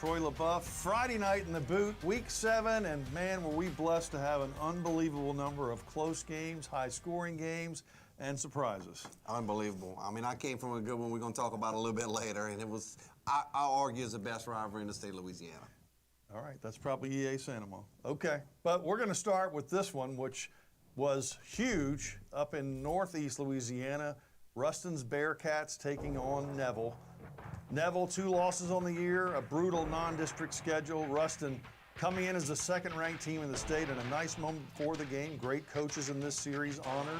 Troy LaBeouf. Friday night in the boot, week 7, and man, were we blessed to have an unbelievable number of close games, high-scoring games, and surprises. Unbelievable. I mean, I came from a good one we're going to talk about a little bit later, and it was, I'll argue, is the best rivalry in the state of Louisiana. All right, that's probably EA Sanamo. Okay, but we're going to start with this one, which was huge up in northeast Louisiana. Ruston's Bearcats taking on Neville. Neville, 2 losses on the year, a brutal non-district schedule. Ruston coming in as the second-ranked team in the state, and a nice moment before the game. Great coaches in this series honored.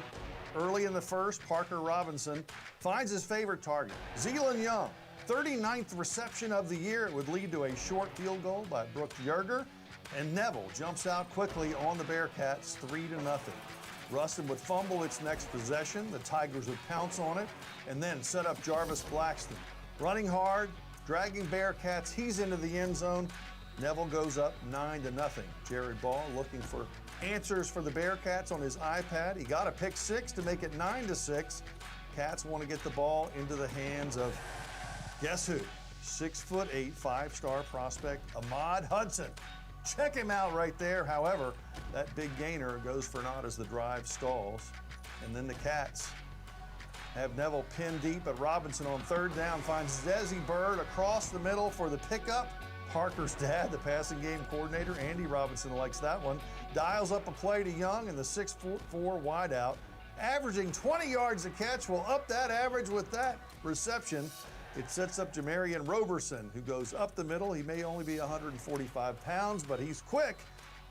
Early in the first, Parker Robinson finds his favorite target, Zeeland Young. 39th reception of the year. It would lead to a short field goal by Brooks Yerger, and Neville jumps out quickly on the Bearcats, 3-0. Ruston would fumble its next possession. The Tigers would pounce on it and then set up Jarvis Blackston. Running hard, dragging Bearcats, he's into the end zone. Neville goes up 9-0. Jared Ball looking for answers for the Bearcats on his iPad. He got a pick 6 to make it 9-6. Cats want to get the ball into the hands of, guess who? 6'8", 5-star prospect, Ahmad Hudson. Check him out right there. However, that big gainer goes for naught as the drive stalls. And then the Cats have Neville pinned deep, but Robinson on 3rd down finds Desi Bird across the middle for the pickup. Parker's dad, the passing game coordinator, Andy Robinson, likes that one. Dials up a play to Young and the 6'4" wideout, averaging 20 yards a catch. Will up that average with that reception. It sets up Jamarian Roberson, who goes up the middle. He may only be 145 pounds, but he's quick.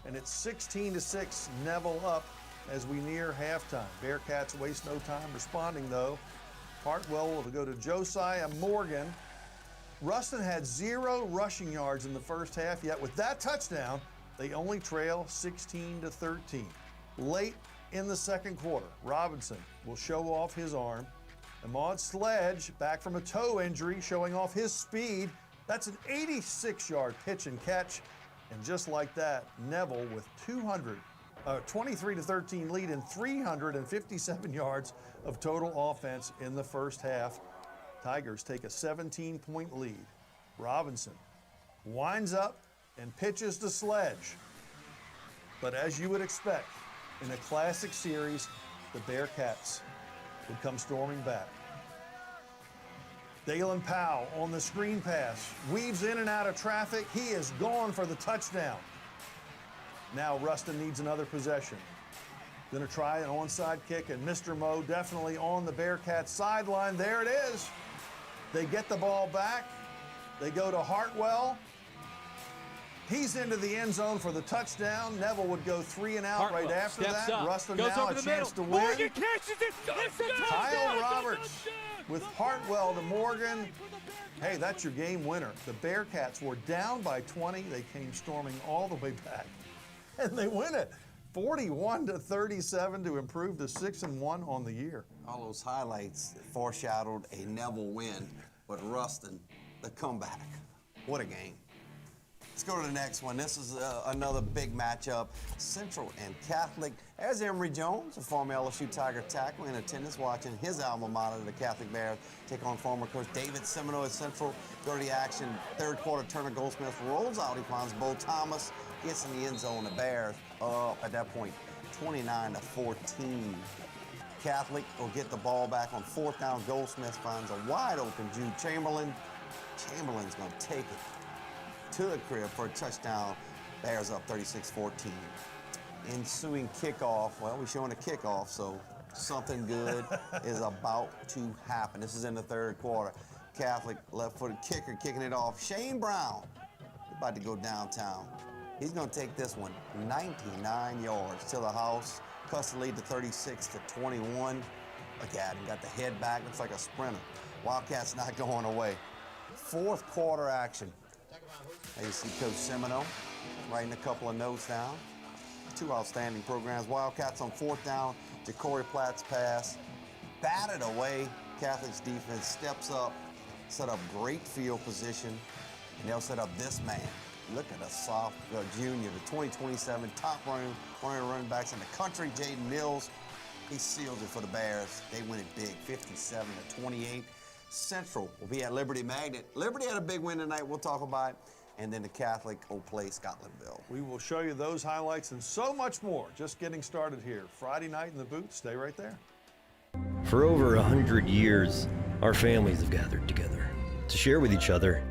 And it's 16-6, Neville up as we near halftime. Bearcats waste no time responding, though. Hartwell will go to Josiah Morgan. Ruston had 0 rushing yards in the first half, yet with that touchdown, they only trail 16-13. Late in the second quarter, Robinson will show off his arm. Ahmad Sledge, back from a toe injury, showing off his speed. That's an 86-yard pitch and catch. And just like that, Neville with 23-13 lead and 357 yards of total offense in the first half. Tigers take a 17-point lead. Robinson winds up and pitches to Sledge. But as you would expect, in a classic series, the Bearcats would come storming back. Dalen Powell on the screen pass, weaves in and out of traffic. He is gone for the touchdown. Now Ruston needs another possession. Gonna try an onside kick, and Mr. Moe definitely on the Bearcats sideline. There it is. They get the ball back. They go to Hartwell. He's into the end zone for the touchdown. Neville would go 3 and out Hartwell right after that. up, Ruston goes now over a the chance middle. to win. Morgan catches it. It's a Kyle touchdown. Roberts with Hartwell to Morgan. Hey, that's your game winner. The Bearcats were down by 20. They came storming all the way back, and they win it 41-37 to improve to 6-1 on the year. All those highlights foreshadowed a Neville win, but Ruston, the comeback. What a game. Let's go to the next one. This is another big matchup. Central and Catholic. There's Emory Jones, a former LSU Tiger tackle, in attendance watching his alma mater, the Catholic Bears, take on former coach David Semino at Central. Go to the action. 3rd quarter, Turner Goldsmith rolls out. He finds Bo Thomas, gets in the end zone. The Bears up at that point, 29-14. Catholic will get the ball back on 4th down. Goldsmith finds a wide open Jude Chamberlain. Chamberlain's going to take it to the crib for a touchdown. Bears up 36-14. Ensuing kickoff, well, we're showing a kickoff, so something good is about to happen. This is in the 3rd quarter. Catholic left-footed kicker kicking it off. Shane Brown about to go downtown. He's going to take this one 99 yards to the house. Cuts the lead to 36-21. Look at him, got the head back, looks like a sprinter. Wildcats not going away. 4th quarter action. There you see Coach Semino writing a couple of notes down. 2 outstanding programs. Wildcats on 4th down. Ja'Cory Platt's pass. Batted away. Catholic's defense steps up, set up great field position, and they'll set up this man. Look at a soft junior, the 2027 top running backs in the country, Jaden Mills. He seals it for the Bears. They win it big, 57-28. Central will be at Liberty Magnet. Liberty had a big win tonight. We'll talk about it. and then the Catholic will play Scotlandville. We will show you those highlights and so much more. Just getting started here. Friday night in the booth. Stay right there. For over 100 years, our families have gathered together to share with each other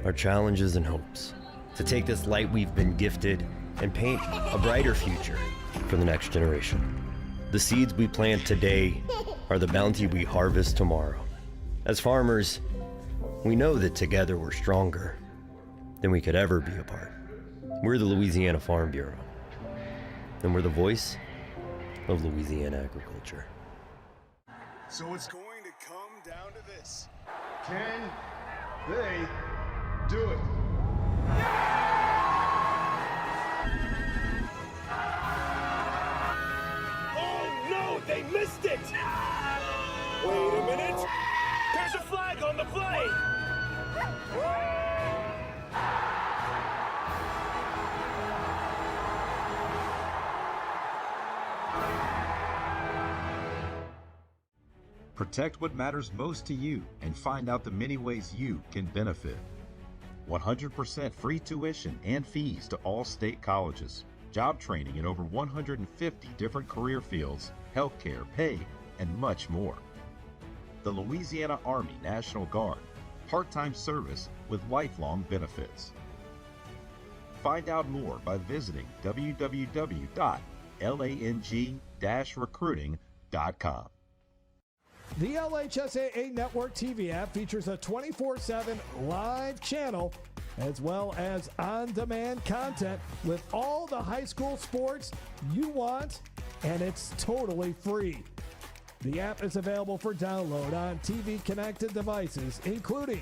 our challenges and hopes, to take this light we've been gifted and paint a brighter future for the next generation. The seeds we plant today are the bounty we harvest tomorrow. As farmers, we know that together we're stronger than we could ever be apart. We're the Louisiana Farm Bureau, and we're the voice of Louisiana agriculture. So it's going to come down to this. Can they do it? Oh no, they missed it! Wait a minute! There's a flag on the play! Protect what matters most to you and find out the many ways you can benefit. 100% free tuition and fees to all state colleges. Job training in over 150 different career fields, healthcare, pay, and much more. The Louisiana Army National Guard, part-time service with lifelong benefits. Find out more by visiting www.lang-recruiting.com. The LHSAA Network TV app features a 24/7 live channel as well as on-demand content with all the high school sports you want, and it's totally free. The app is available for download on TV-connected devices, including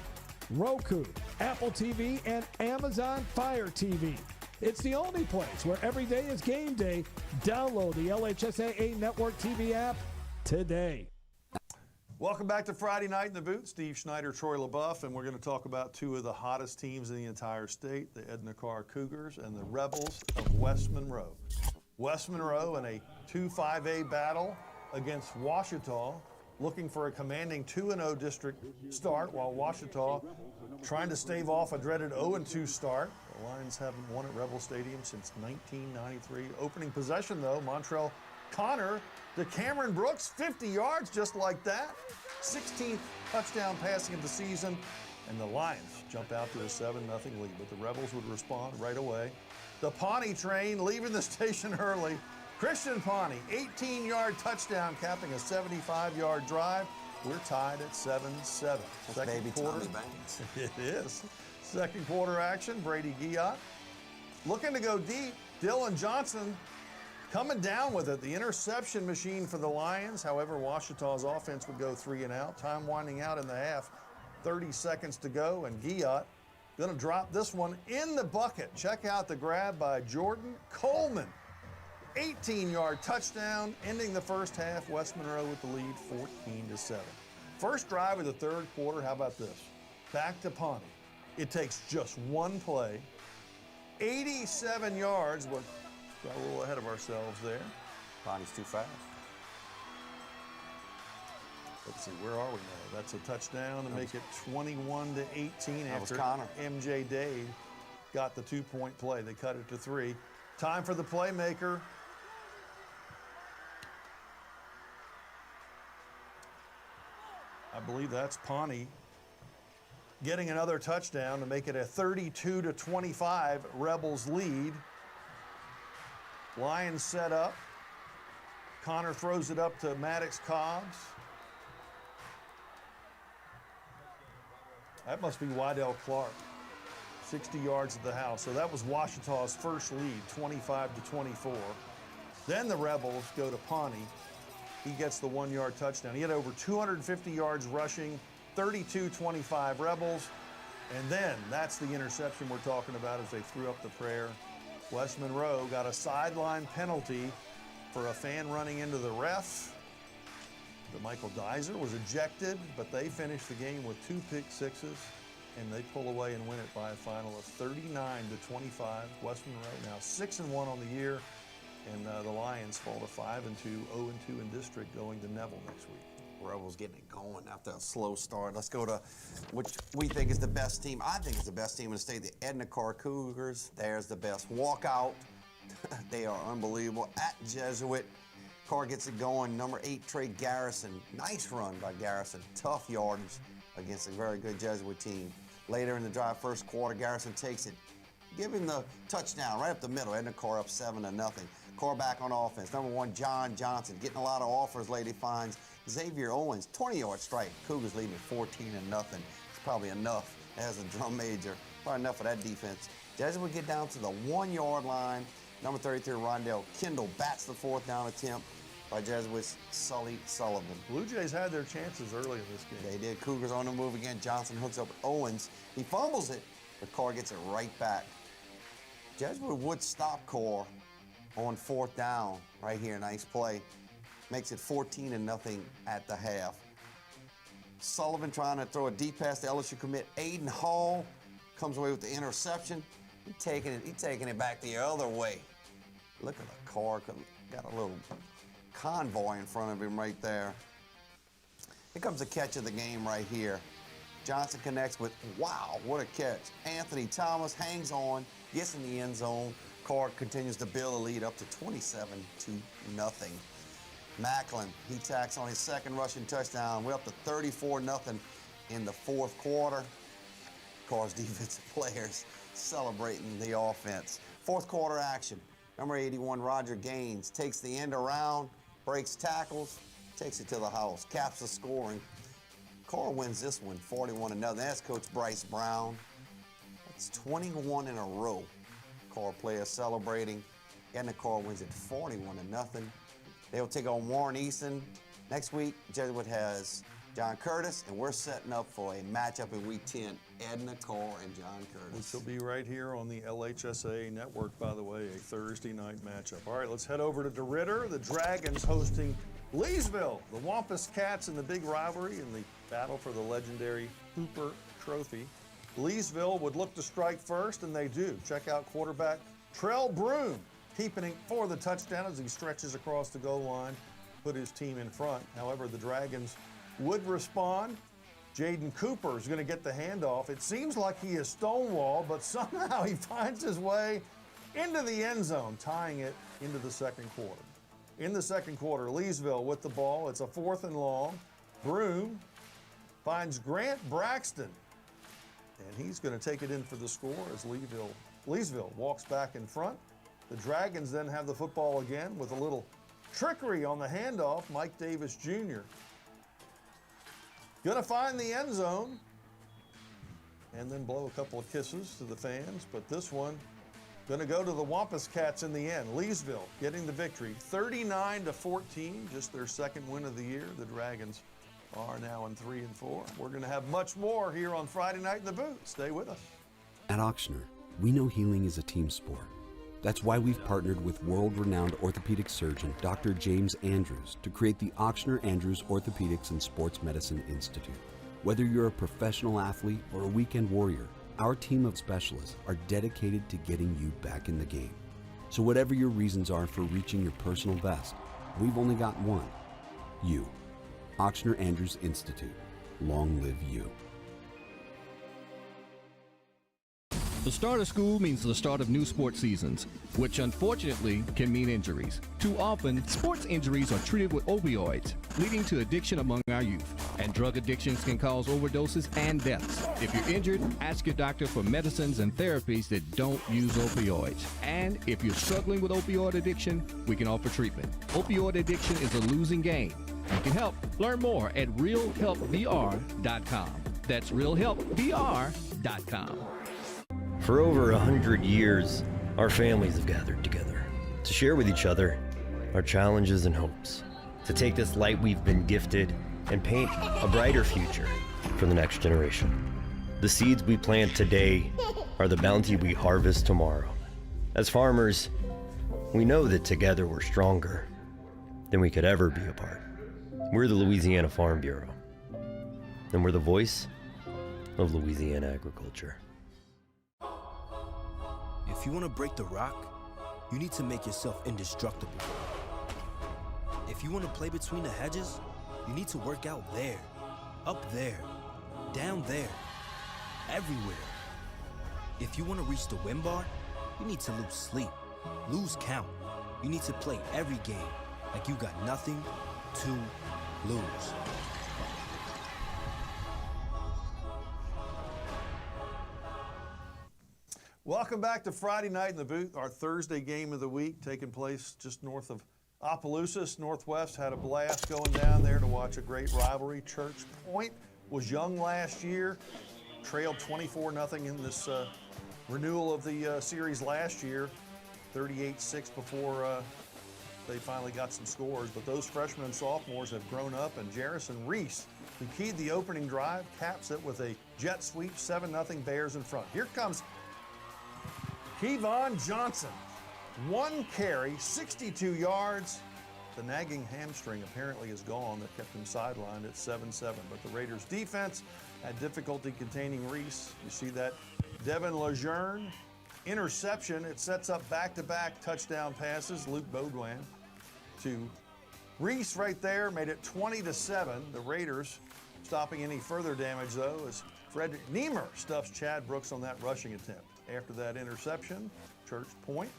Roku, Apple TV, and Amazon Fire TV. It's the only place where every day is game day. Download the LHSAA Network TV app today. Welcome back to Friday Night in the Booth. Steve Schneider, Troy LaBeouf, and we're going to talk about two of the hottest teams in the entire state, the Edna Karr Cougars and the Rebels of West Monroe. West Monroe in a 2-5A battle against Ouachita, looking for a commanding 2-0 district start, while Ouachita trying to stave off a dreaded 0-2 start. The Lions haven't won at Rebel Stadium since 1993. Opening possession, though, Montrell Connor to Cameron Brooks, 50 yards just like that. 16th touchdown passing of the season, and the Lions jump out to a 7-0 lead, but the Rebels would respond right away. The Pawnee train leaving the station early. Christian Pawnee, 18-yard touchdown, capping a 75-yard drive. We're tied at 7-7. Baby Tommy Banks. It is. Second quarter action, Brady Guillot looking to go deep. Dylan Johnson coming down with it, the interception machine for the Lions. However, Ouachita's offense would go 3 and out. Time winding out in the half, 30 seconds to go, and Guillot going to drop this one in the bucket. Check out the grab by Jordan Coleman. 18-yard touchdown, ending the first half. West Monroe with the lead, 14-7. First drive of the third quarter, how about this? Back to Pawnee. It takes just one play, 87 yards, but got a little ahead of ourselves there. Pawnee's too fast. Let's see, where are we now? That's a touchdown to make it 21-18 That was after Connor. MJ Dade got the 2-point play. They cut it to 3. Time for the playmaker. I believe that's Pawnee getting another touchdown to make it a 32-25 Rebels lead. Lions set up. Connor throws it up to Maddox Cobbs. That must be Wydell Clark. 60 yards at the house. So that was Ouachita's first lead, 25-24. Then the Rebels go to Pawnee. He gets the 1-yard touchdown. He had over 250 yards rushing, 32-25 Rebels. And then that's the interception we're talking about as they threw up the prayer. West Monroe got a sideline penalty for a fan running into the ref. The Michael Dizer was ejected, but they finished the game with 2 pick-sixes, and they pull away and win it by a final of 39-25. West Monroe now 6-1 on the year, and the Lions fall to 5-2, 0-2 in district, going to Neville next week. Rebels getting it going after a slow start. Let's go to which we think is the best team. I think it's the best team in the state, the Edna Karr Cougars. There's the best walkout. They are unbelievable. At Jesuit, Karr gets it going. Number 8, Trey Garrison. Nice run by Garrison. Tough yardage against a very good Jesuit team. Later in the drive, first quarter, Garrison takes it. Give him the touchdown right up the middle. Edna Karr up 7-0. Karr back on offense. Number 1, John Johnson. Getting a lot of offers late. He finds Xavier Owens. 20-yard strike. Cougars leading at 14-0. It's probably enough as a drum major. Probably enough for that defense. Jesuit get down to the 1-yard line. Number 33, Rondell Kendall bats the 4th down attempt by Jesuits' Sully Sullivan. Blue Jays had their chances early in this game. They did. Cougars on the move again. Johnson hooks up with Owens. He fumbles it, but Karr gets it right back. Jesuit would stop Karr on 4th down right here. Nice play. Makes it 14-0 at the half. Sullivan trying to throw a deep pass to LSU commit. Aiden Hall comes away with the interception. He's taking it back the other way. Look at the Karr. Got a little convoy in front of him right there. Here comes the catch of the game right here. Johnson connects with, wow, what a catch. Anthony Thomas hangs on, gets in the end zone. Karr continues to build a lead up to 27-0. Macklin, he tacks on his 2nd rushing touchdown. We're up to 34-0 in the 4th quarter. Karr's defensive players celebrating the offense. 4th quarter action. Number 81, Roger Gaines, takes the end around, breaks tackles, takes it to the house, caps the scoring. Karr wins this one, 41-0. That's Coach Bryce Brown. That's 21 in a row. Karr players celebrating. Edna Karr wins it 41-0. They'll take on Warren Easton. Next week, Jesuit has John Curtis, and we're setting up for a matchup in Week 10, Edna Karr and John Curtis. This will be right here on the LHSA network, by the way, a Thursday night matchup. All right, let's head over to DeRidder. The Dragons hosting Leesville. The Wampus Cats in the big rivalry in the battle for the legendary Hooper Trophy. Leesville would look to strike first, and they do. Check out quarterback Trell Broom, keeping it for the touchdown as he stretches across the goal line, put his team in front. However, the Dragons would respond. Jaden Cooper is going to get the handoff. It seems like he is stonewalled, but somehow he finds his way into the end zone, tying it into the 2nd quarter. In the 2nd quarter, Leesville with the ball. It's a 4th and long. Broom finds Grant Braxton, and he's going to take it in for the score as Leesville walks back in front. The Dragons then have the football again with a little trickery on the handoff. Mike Davis Jr. Gonna find the end zone and then blow a couple of kisses to the fans, but this one gonna go to the Wampus Cats in the end. Leesville getting the victory, 39-14, just their 2nd win of the year. The Dragons are now in 3-4. We're gonna have much more here on Friday Night in the Booth. Stay with us. At Ochsner, we know healing is a team sport. That's why we've partnered with world-renowned orthopedic surgeon Dr. James Andrews to create the Ochsner Andrews Orthopedics and Sports Medicine Institute. Whether you're a professional athlete or a weekend warrior, our team of specialists are dedicated to getting you back in the game. So whatever your reasons are for reaching your personal best, we've only got one: you. Ochsner Andrews Institute. Long live you. The start of school means the start of new sports seasons, which unfortunately can mean injuries. Too often, sports injuries are treated with opioids, leading to addiction among our youth. And drug addictions can cause overdoses and deaths. If you're injured, ask your doctor for medicines and therapies that don't use opioids. And if you're struggling with opioid addiction, we can offer treatment. Opioid addiction is a losing game. You can help. Learn more at realhelpvr.com. That's realhelpvr.com. For over 100 years, our families have gathered together to share with each other our challenges and hopes, to take this light we've been gifted and paint a brighter future for the next generation. The seeds we plant today are the bounty we harvest tomorrow. As farmers, we know that together we're stronger than we could ever be apart. We're the Louisiana Farm Bureau, and we're the voice of Louisiana agriculture. If you want to break the rock, you need to make yourself indestructible. If you want to play between the hedges, You need to work out there, up there, down there, everywhere. If you want to reach the win bar, you need to lose sleep, lose count. You need to play every game like you got nothing to lose. Welcome back to Friday Night in the Booth, our Thursday game of the week, taking place just north of Opelousas. Northwest had a blast going down there to watch a great rivalry. Church Point was young last year, trailed 24-0 in this renewal of the series last year, 38-6 before they finally got some scores. But those freshmen and sophomores have grown up, and Jarrison Reese, who keyed the opening drive, caps it with a jet sweep, 7-0 Bears in front. Here comes Kevon Johnson. One carry, 62 yards. The nagging hamstring apparently is gone. That kept him sidelined at 7-7. But the Raiders defense had difficulty containing Reese. You see that Devin Lejeune interception. It sets up back-to-back touchdown passes. Luke Baudouin to Reese right there, made it 20-7. The Raiders stopping any further damage, though, as Frederick Niemer stuffs Chad Brooks on that rushing attempt. After that interception, Church Point.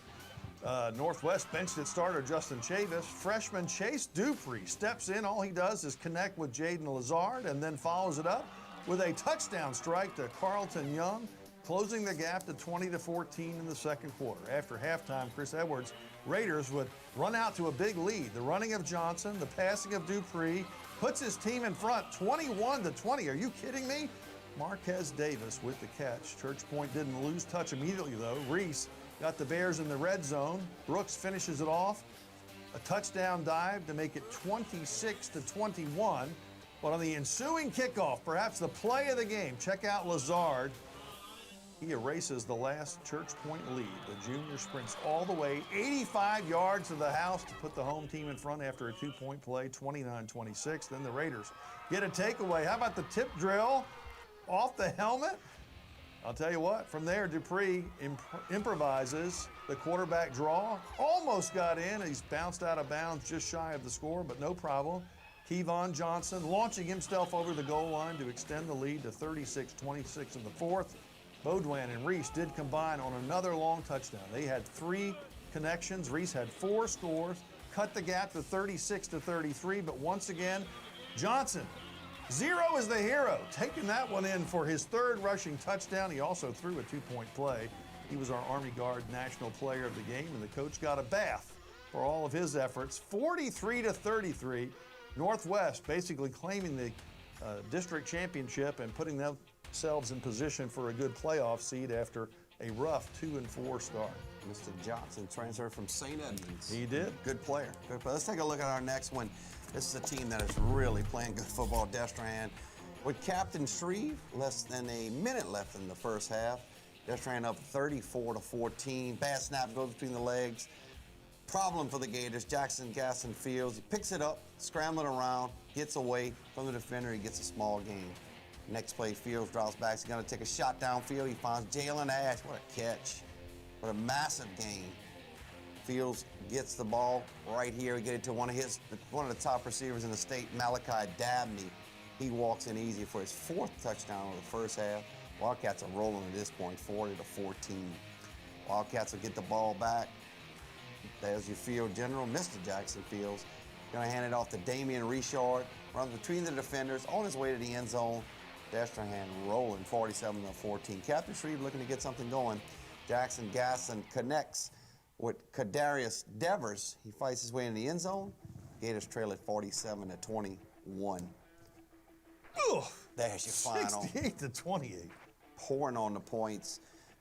Northwest benched its starter Justin Chavis. Freshman Chase Dupree steps in. All he does is connect with Jaden Lazard and then follows it up with a touchdown strike to Carlton Young, closing the gap to 20-14 in the second quarter. After halftime, Chris Edwards, Raiders would run out to a big lead. The running of Johnson, the passing of Dupree, puts his team in front 21-20. Are you kidding me? Marquez Davis with the catch. Church Point didn't lose touch immediately, though. Reese got the Bears in the red zone. Brooks finishes it off. A touchdown dive to make it 26-21. But on the ensuing kickoff, perhaps the play of the game, check out Lazard. He erases the last Church Point lead. The junior sprints all the way 85 yards to the house to put the home team in front after a two-point play, 29-26. Then the Raiders get a takeaway. How about the tip drill off the helmet? I'll tell you what, from there, Dupree improvises the quarterback draw. Almost got in. He's bounced out of bounds just shy of the score, but no problem. Kevon Johnson launching himself over the goal line to extend the lead to 36-26 in the fourth. Baudouin and Reese did combine on another long touchdown. They had 3 connections. Reese had 4 scores, cut the gap to 36-33, but once again, Johnson, Zero is the hero, taking that one in for his 3rd rushing touchdown. He also threw a 2-point play. He was our Army Guard National Player of the Game, and the coach got a bath for all of his efforts. 43-33, Northwest basically claiming the district championship and putting themselves in position for a good playoff seed after a rough 2-4 start. Mr. Johnson transferred from St. Edmunds. He did. Good player. Good player. Let's take a look at our next one. This is a team that is really playing good football, Destrehan. With Captain Shreve, less than a minute left in the first half. Destrehan up 34-14. Bad snap goes between the legs. Problem for the Gators. Jackson Gaston Fields. He picks it up, scrambling around, gets away from the defender. He gets a small gain. Next play, Fields drops back. He's going to take a shot downfield. He finds Jalen Ash. What a catch. What a massive gain. Fields gets the ball right here. He gets it to one of the top receivers in the state, Malachi Dabney. He walks in easy for his 4th touchdown of the first half. Wildcats are rolling at this point, 40-14. Wildcats will get the ball back. There's your field general, Mr. Jackson Fields. Going to hand it off to Damian Richard. Runs between the defenders on his way to the end zone. Destrehan rolling 47-14. Captain Shreve looking to get something going. Jackson Gasson connects with Kadarius Devers. He fights his way in the end zone. Gators trail at 47-21. Ugh, there's your final. 68-28. Pouring on the points.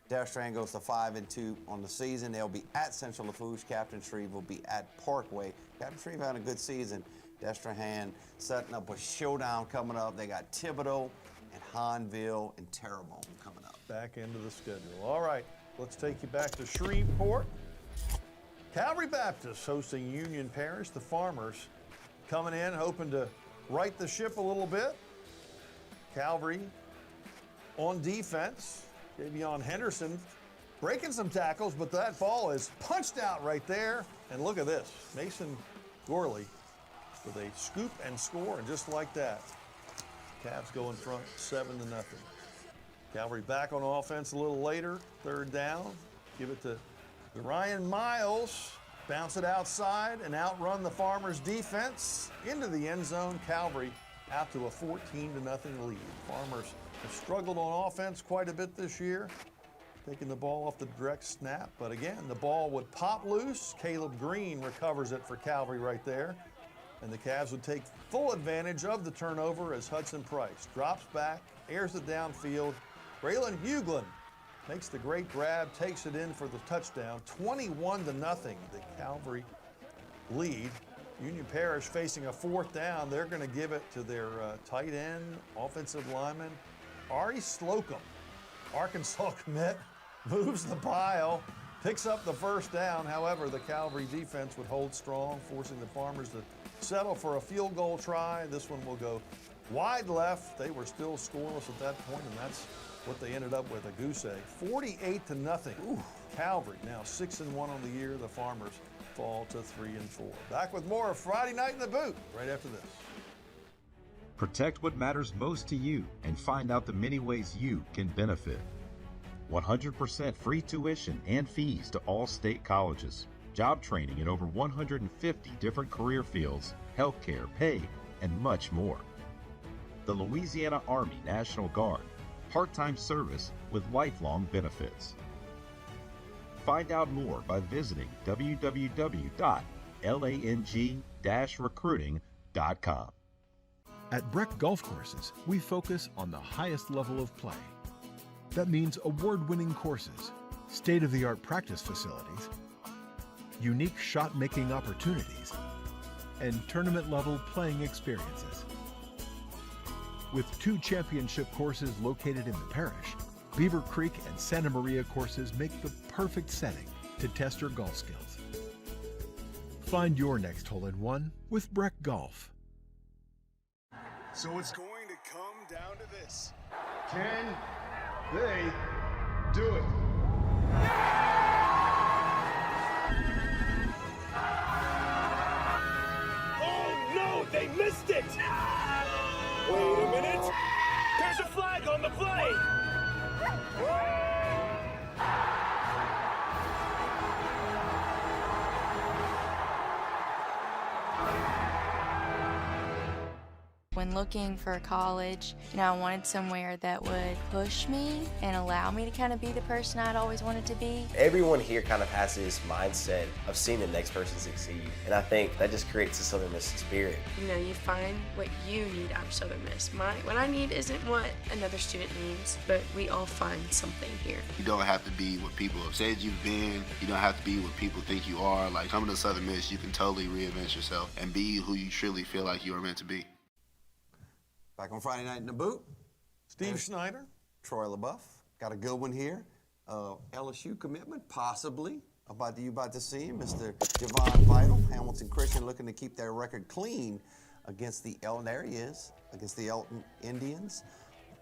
Destrehan goes to 5-2 on the season. They'll be at Central Lafourche. Captain Shreve will be at Parkway. Captain Shreve had a good season. Destrehan setting up a showdown coming up. They got Thibodaux and Hahnville and Terrebonne coming up. Back into the schedule. All right, let's take you back to Shreveport. Calvary Baptist hosting Union Parish. The Farmers coming in, hoping to right the ship a little bit. Calvary on defense. Davion Henderson breaking some tackles, but that ball is punched out right there. And look at this. Mason Gorley with a scoop and score, and just like that, Cavs go in front 7-0. Cavalry back on offense a little later, third down. Give it to Ryan Miles. Bounce it outside and outrun the Farmers defense into the end zone. Cavalry out to a 14-0 lead. Farmers have struggled on offense quite a bit this year, taking the ball off the direct snap. But again, the ball would pop loose. Caleb Green recovers it for Cavalry right there. And the Cavs would take full advantage of the turnover as Hudson Price drops back, airs it downfield. Braylon Huglin makes the great grab, takes it in for the touchdown. 21-0, the Cavalry lead. Union Parish facing a fourth down. They're going to give it to their tight end, offensive lineman, Ari Slocum. Arkansas commit, moves the pile, picks up the first down. However, the Cavalry defense would hold strong, forcing the Farmers to settle for a field goal try. This one will go wide left. They were still scoreless at that point, and that's what they ended up with, a goose egg. 48-0. Cavalry now 6-1 on the year. The Farmers fall to 3-4. Back with more of Friday Night in the Boot right after this. Protect what matters most to you and find out the many ways you can benefit. 100% free tuition and fees to all state colleges. Job training in over 150 different career fields, healthcare, pay, and much more. The Louisiana Army National Guard, part-time service with lifelong benefits. Find out more by visiting www.lang-recruiting.com. At Breck Golf Courses, we focus on the highest level of play. That means award-winning courses, state-of-the-art practice facilities, unique shot-making opportunities, and tournament-level playing experiences. With 2 championship courses located in the parish, Beaver Creek and Santa Maria courses make the perfect setting to test your golf skills. Find your next hole-in-one with Breck Golf. So it's going to come down to this. Can they do it? Oh no, they missed it! Wait a minute. There's a flag on the play. When looking for a college, I wanted somewhere that would push me and allow me to kind of be the person I'd always wanted to be. Everyone here kind of has this mindset of seeing the next person succeed, and I think that just creates a Southern Miss spirit. You find what you need out of Southern Miss. What I need isn't what another student needs, but we all find something here. You don't have to be what people have said you've been. You don't have to be what people think you are. Like, coming to Southern Miss, you can totally reinvent yourself and be who you truly feel like you are meant to be. Back on Friday Night in the Boot. Steve Snyder. Troy LaBeouf. Got a good one here. LSU commitment, possibly. About to see him, Mr. Javon Vital. Hamilton Christian looking to keep their record clean against the Elton. There he is, against the Elton Indians.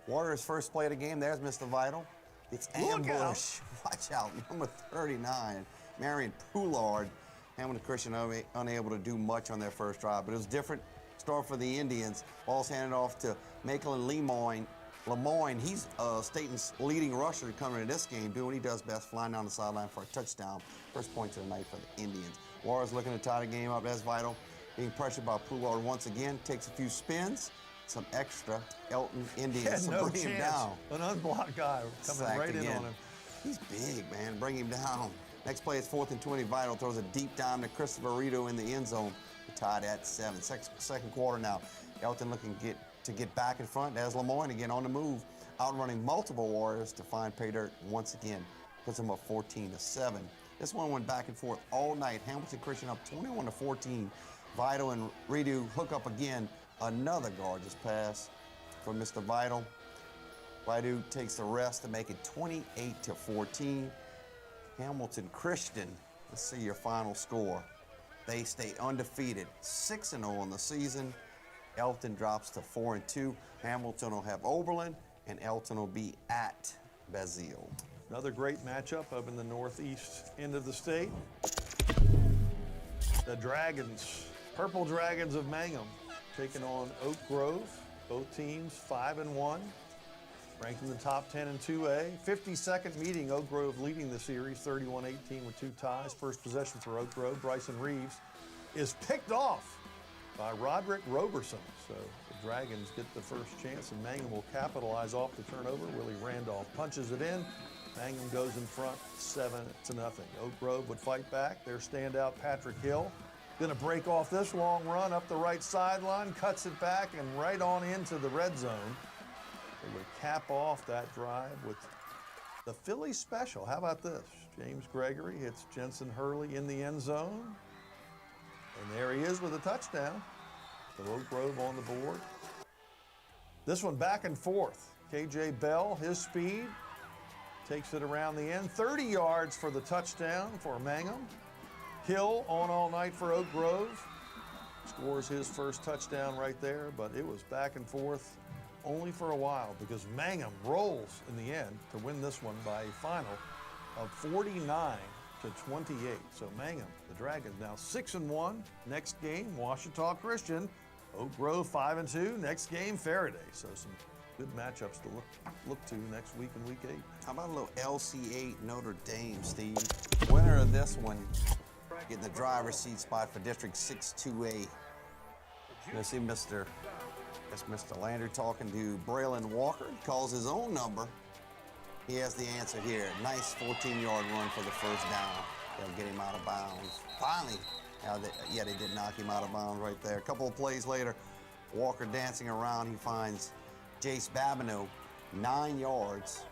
Warriors' first play of the game. There's Mr. Vital. It's ambush. Watch out, number 39, Marion Poulard. Hamilton Christian unable to do much on their first drive, but it was different. Start for the Indians. Ball's handed off to Macon Lemoyne. He's Staten's leading rusher coming into this game, doing what he does best, flying down the sideline for a touchdown. First points of the night for the Indians. Warriors looking to tie the game up. That's Vital. Being pressured by Poulard once again. Takes a few spins. Some extra Elton Indians to bring him down. An unblocked guy coming Sacked right in again. on him. He's big, man. Bring him down. Next play is 4th and 20. Vital throws a deep dime to Christopher Rito in the end zone. Tied at 7. Second quarter now. Elton looking to get back in front. There's Lemoyne again on the move, outrunning multiple Warriors to find pay dirt once again. Puts them up 14-7. This one went back and forth all night. Hamilton Christian up 21-14. Vital and Redo hook up again. Another gorgeous pass from Mr. Vital. Vital takes the rest to make it 28-14. Hamilton Christian, let's see your final score. They stay undefeated, 6-0 on the season. Elton drops to 4-2. Hamilton will have Oberlin, and Elton will be at Basile. Another great matchup up in the northeast end of the state. The Dragons Purple Dragons of Mangum taking on Oak Grove. Both teams 5-1, ranked in the top 10 in 2A. 52nd meeting, Oak Grove leading the series 31-18 with 2 ties. First possession for Oak Grove. Bryson Reeves is picked off by Roderick Roberson. So the Dragons get the first chance, and Mangum will capitalize off the turnover. Willie Randolph punches it in. Mangum goes in front 7-0. Oak Grove would fight back. Their standout Patrick Hill going to break off this long run up the right sideline, cuts it back and right on into the red zone. They would cap off that drive with the Philly special. How about this? James Gregory hits Jensen Hurley in the end zone. And there he is with a touchdown. So Oak Grove on the board. This one back and forth. KJ Bell, his speed, takes it around the end. 30 yards for the touchdown for Mangum. Hill on all night for Oak Grove. Scores his first touchdown right there, but it was back and forth only for a while because Mangum rolls in the end to win this one by a final of 49-28. So Mangum, the Dragons, now 6-1. Next game, Ouachita Christian. Oak Grove 5-2. Next game, Faraday. So some good matchups to look to next week in week 8. How about a little LC8 Notre Dame, Steve? Winner of this one getting the driver's seat spot for District 6-2A. You see Mr. Landry talking to Braylon Walker. He calls his own number. He has the answer here. Nice 14-yard run for the first down. They'll get him out of bounds. Finally, yeah, they did knock him out of bounds right there. A couple of plays later, Walker dancing around. He finds Jace Babineau, 9 yards.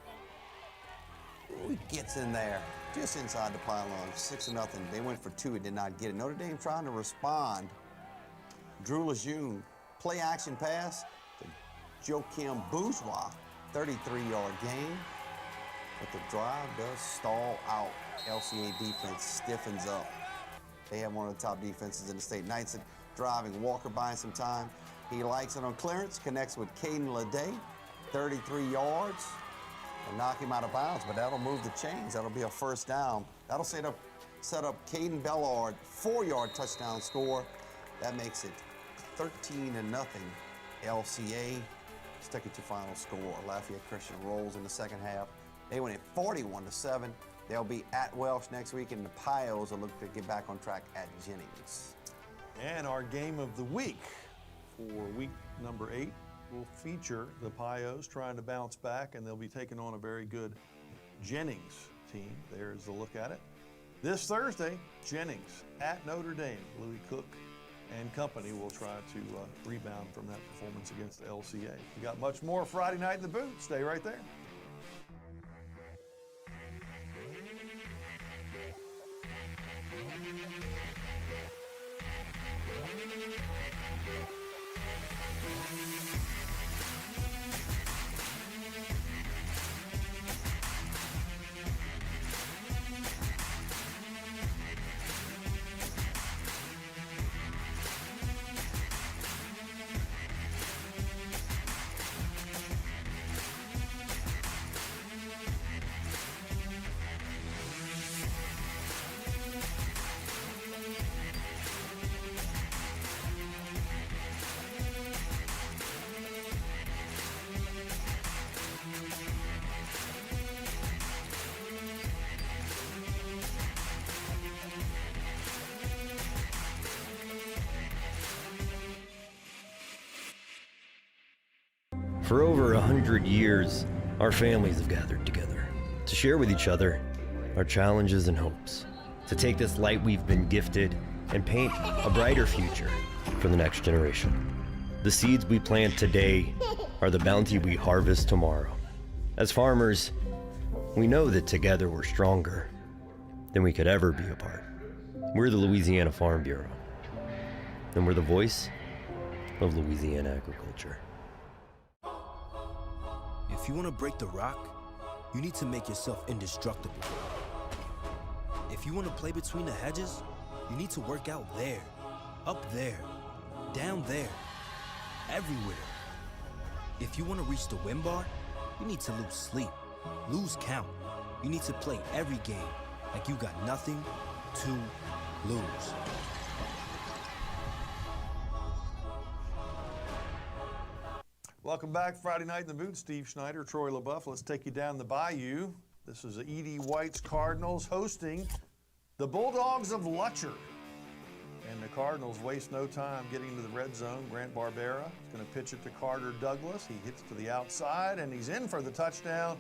He gets in there, just inside the pylon, 6-0. They went for 2, it did not get it. Notre Dame trying to respond. Drew Lejeune, play action pass to Joachim Bourgeois, 33-yard gain. But the drive does stall out. LCA defense stiffens up. They have one of the top defenses in the state. Knights driving, Walker buying some time. He likes it on clearance, connects with Caden Leday, 33 yards. They'll knock him out of bounds, but that'll move the chains. That'll be a first down. That'll set up Caden Bellard, 4-yard touchdown score. That makes it 13-0 LCA. Stick it to final score. Lafayette Christian rolls in the second half. They win it 41-7. They'll be at Welsh next week, and the Pios will look to get back on track at Jennings. And our game of the week for week number 8 will feature the Pios trying to bounce back, and they'll be taking on a very good Jennings team. There's the look at it. This Thursday, Jennings at Notre Dame. Louis Cook and company will try to rebound from that performance against LCA. We got much more Friday night in the booth. Stay right there. For over 100 years, our families have gathered together to share with each other our challenges and hopes, to take this light we've been gifted and paint a brighter future for the next generation. The seeds we plant today are the bounty we harvest tomorrow. As farmers, we know that together we're stronger than we could ever be apart. We're the Louisiana Farm Bureau, and we're the voice of Louisiana agriculture. If you want to break the rock, you need to make yourself indestructible. If you want to play between the hedges, you need to work out there, up there, down there, everywhere. If you want to reach the win bar, you need to lose sleep, lose count. You need to play every game like you got nothing to lose. Welcome back. Friday Night in the Boot. Steve Schneider, Troy LaBeouf. Let's take you down the bayou. This is E.D. White's Cardinals hosting the Bulldogs of Lutcher. And the Cardinals waste no time getting to the red zone. Grant Barbera is going to pitch it to Carter Douglas. He hits to the outside, and he's in for the touchdown.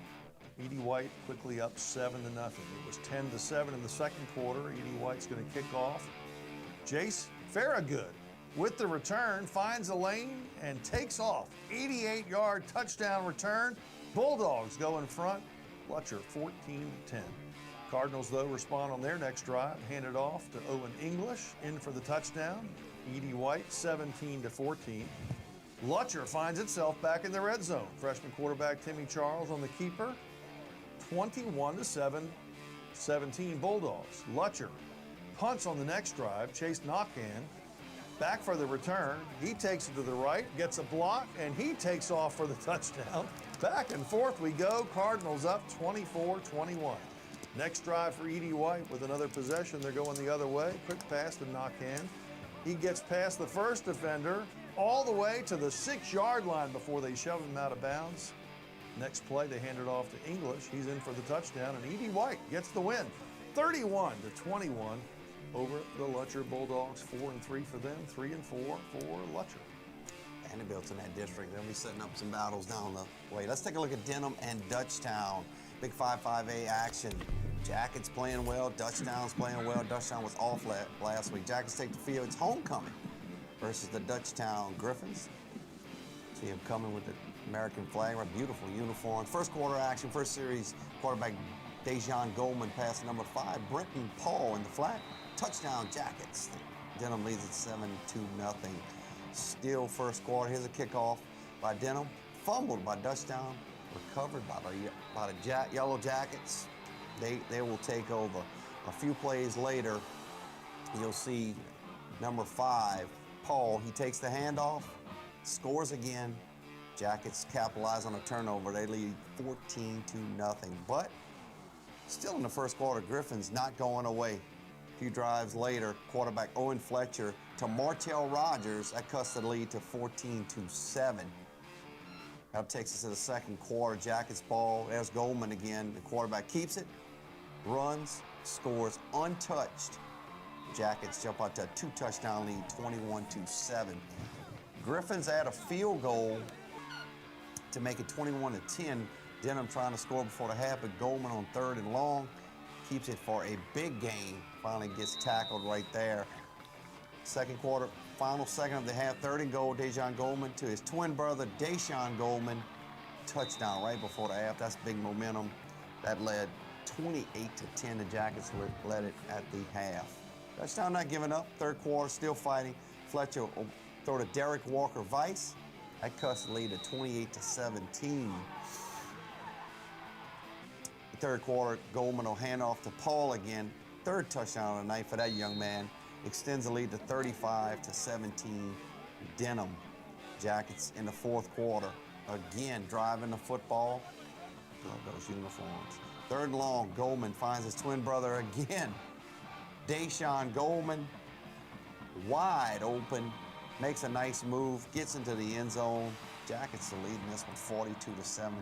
E.D. White quickly up 7-0. It was 10-7 in the second quarter. E.D. White's going to kick off. Jace Farragut with the return finds a lane and takes off. 88-yard touchdown return. Bulldogs go in front. Lutcher 14-10. Cardinals, though, respond on their next drive. Hand it off to Owen English, in for the touchdown. E.D. White, 17-14. Lutcher finds itself back in the red zone. Freshman quarterback Timmy Charles on the keeper. 21-17 Bulldogs. Lutcher punts on the next drive. Chase Knockan back for the return. He takes it to the right, gets a block, and he takes off for the touchdown. Back and forth we go. Cardinals up 24-21. Next drive for E.D. White with another possession. They're going the other way. Quick pass to Knockan. He gets past the first defender all the way to the 6-yard line before they shove him out of bounds. Next play, they hand it off to English. He's in for the touchdown, and E.D. White gets the win. 31-21 over the Lutcher Bulldogs. 4-3 for them, 3-4 for Lutcher. Vanderbilt's in that district. They'll be setting up some battles down the way. Let's take a look at Denham and Dutchtown. Big 5-5A action. Jackets playing well. Dutchtown's playing well. Dutchtown was off last week. Jackets take the field. It's homecoming versus the Dutchtown Griffins. See him coming with the American flag. Right, beautiful uniform. First quarter action, first series. Quarterback Dejan Goldman passed number 5, Brenton Paul in the flat. Touchdown Jackets. Denham leads at 7-0. Still first quarter. Here's a kickoff by Denham. Fumbled by Dutchtown. Recovered by the Yellow Jackets. They will take over. A few plays later, you'll see number 5, Paul. He takes the handoff, scores again. Jackets capitalize on a turnover. They lead 14-0. But still in the first quarter, Griffins not going away. A few drives later, quarterback Owen Fletcher to Martell Rogers. That cuts the lead to 14-7. That takes us to the second quarter. Jackets ball. There's Goldman again. The quarterback keeps it, runs, scores untouched. Jackets jump out to a 2-touchdown lead, 21-7. Griffins add a field goal to make it 21-10. Denham trying to score before the half, but Goldman on 3rd and long keeps it for a big gain. Finally gets tackled right there. Second quarter, final second of the half, 3rd and goal. Dejan Goldman to his twin brother, Deshaun Goldman. Touchdown right before the half. That's big momentum. That led 28-10. The Jackets led it at the half. Touchdown not giving up. Third quarter, still fighting. Fletcher will throw to Derek Walker Vice. That cuts the lead at 28-17. Third quarter, Goldman will hand off to Paul again. 3rd touchdown of the night for that young man. Extends the lead to 35-17. Denham. Jackets in the fourth quarter. Again, driving the football. Love those uniforms. 3rd and long, Goldman finds his twin brother again. Deshaun Goldman, wide open, makes a nice move, gets into the end zone. Jackets are leading this one 42-17.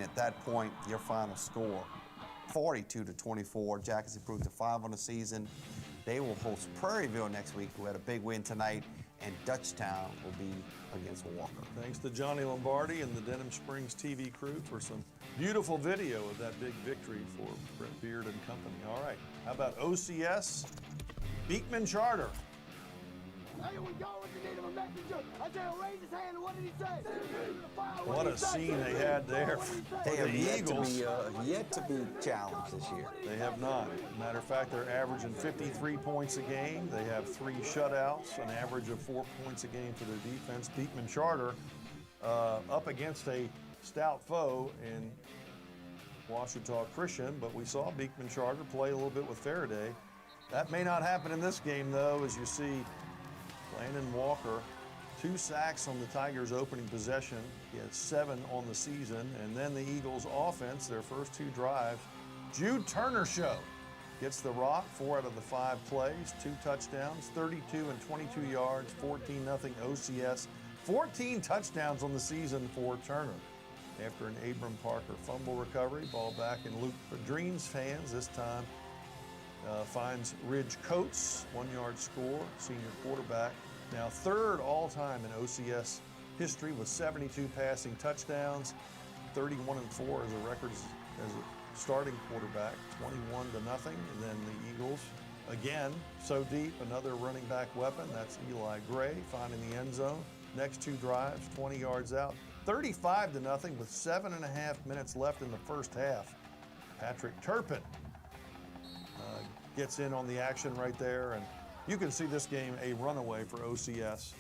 At that point, your final score, 42-24. Jackets improved to 5 on the season. They will host Prairieville next week, who had a big win tonight, and Dutchtown will be against Walker. Thanks to Johnny Lombardi and the Denham Springs TV crew for some beautiful video of that big victory for Brett Beard and company. All right, how about OCS? Beekman Charter. Hey, we go with the need of a messenger. I tell him, raise his hand, and what did he say? What a scene they had there. They have Eagles. yet to be challenged this year. They have not. Matter of fact, they're averaging 53 points a game. They have 3 shutouts, an average of 4 points a game for their defense. Beekman Charter up against a stout foe in Ouachita Christian, but we saw Beekman Charter play a little bit with Faraday. That may not happen in this game, though, as you see Landon Walker, 2 sacks on the Tigers' opening possession. He had 7 on the season. And then the Eagles' offense, their first 2 drives. Jude Turner Show gets the rock, 4 out of the 5 plays, 2 touchdowns, 32 and 22 yards, 14-0 OCS. 14 touchdowns on the season for Turner. After an Abram Parker fumble recovery, ball back in Luke Padreen's hands. This time finds Ridge Coates, 1-yard score, senior quarterback. Now third all-time in OCS history with 72 passing touchdowns, 31-4 as a record as a starting quarterback, 21-0. And then the Eagles, again, so deep, another running back weapon. That's Eli Gray finding the end zone. Next 2 drives, 20 yards out. 35-0 with 7.5 minutes left in the first half. Patrick Turpin gets in on the action right there, and you can see this game a runaway for OCS.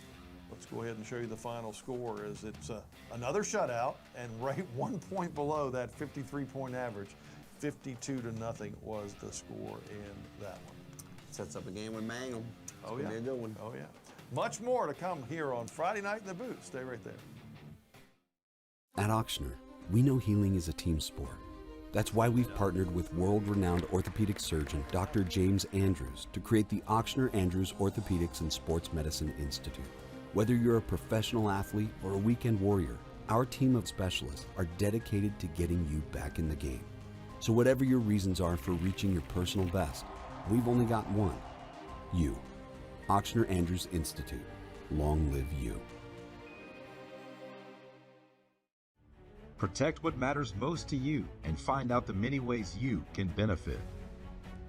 Let's go ahead and show you the final score. As it's another shutout, and right 1 point below that 53-point average. 52-0 was the score in that one. Sets up a game with Mangum. Oh It's yeah, gonna be a good one. Oh yeah. Much more to come here on Friday Night in the Booth. Stay right there. At Ochsner, we know healing is a team sport. That's why we've partnered with world-renowned orthopedic surgeon Dr. James Andrews to create the Ochsner Andrews Orthopedics and Sports Medicine Institute. Whether you're a professional athlete or a weekend warrior, our team of specialists are dedicated to getting you back in the game. So whatever your reasons are for reaching your personal best, we've only got one: you. Ochsner Andrews Institute. Long live you. Protect what matters most to you and find out the many ways you can benefit.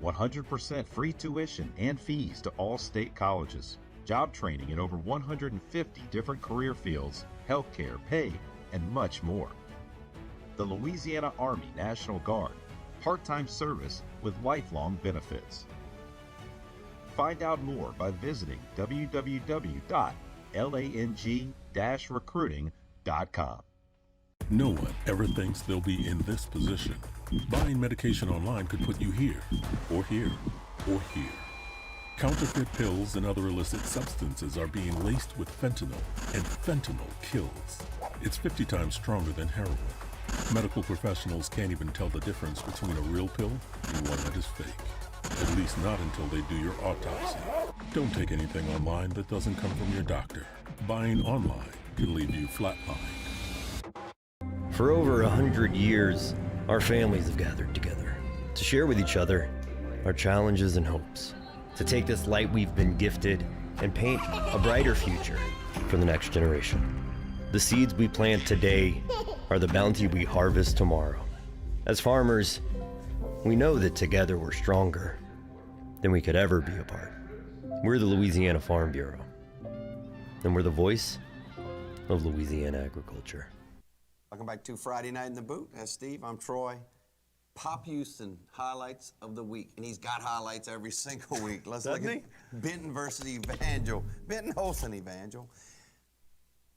100% free tuition and fees to all state colleges. Job training in over 150 different career fields, healthcare, pay, and much more. The Louisiana Army National Guard. Part-time service with lifelong benefits. Find out more by visiting www.lang-recruiting.com. No one ever thinks they'll be in this position. Buying medication online could put you here, or here, or here. Counterfeit pills and other illicit substances are being laced with fentanyl, and fentanyl kills. It's 50 times stronger than heroin. Medical professionals can't even tell the difference between a real pill and one that is fake. At least not until they do your autopsy. Don't take anything online that doesn't come from your doctor. Buying online can leave you flatlined. For over 100 years, our families have gathered together to share with each other our challenges and hopes, to take this light we've been gifted and paint a brighter future for the next generation. The seeds we plant today are the bounty we harvest tomorrow. As farmers, we know that together we're stronger than we could ever be apart. We're the Louisiana Farm Bureau, and we're the voice of Louisiana agriculture. Welcome back to Friday Night in the Boot. That's Steve. I'm Troy. Pop Houston highlights of the week, and he's got highlights every single week. Let's look at Benton versus Evangel. Benton hosting Evangel.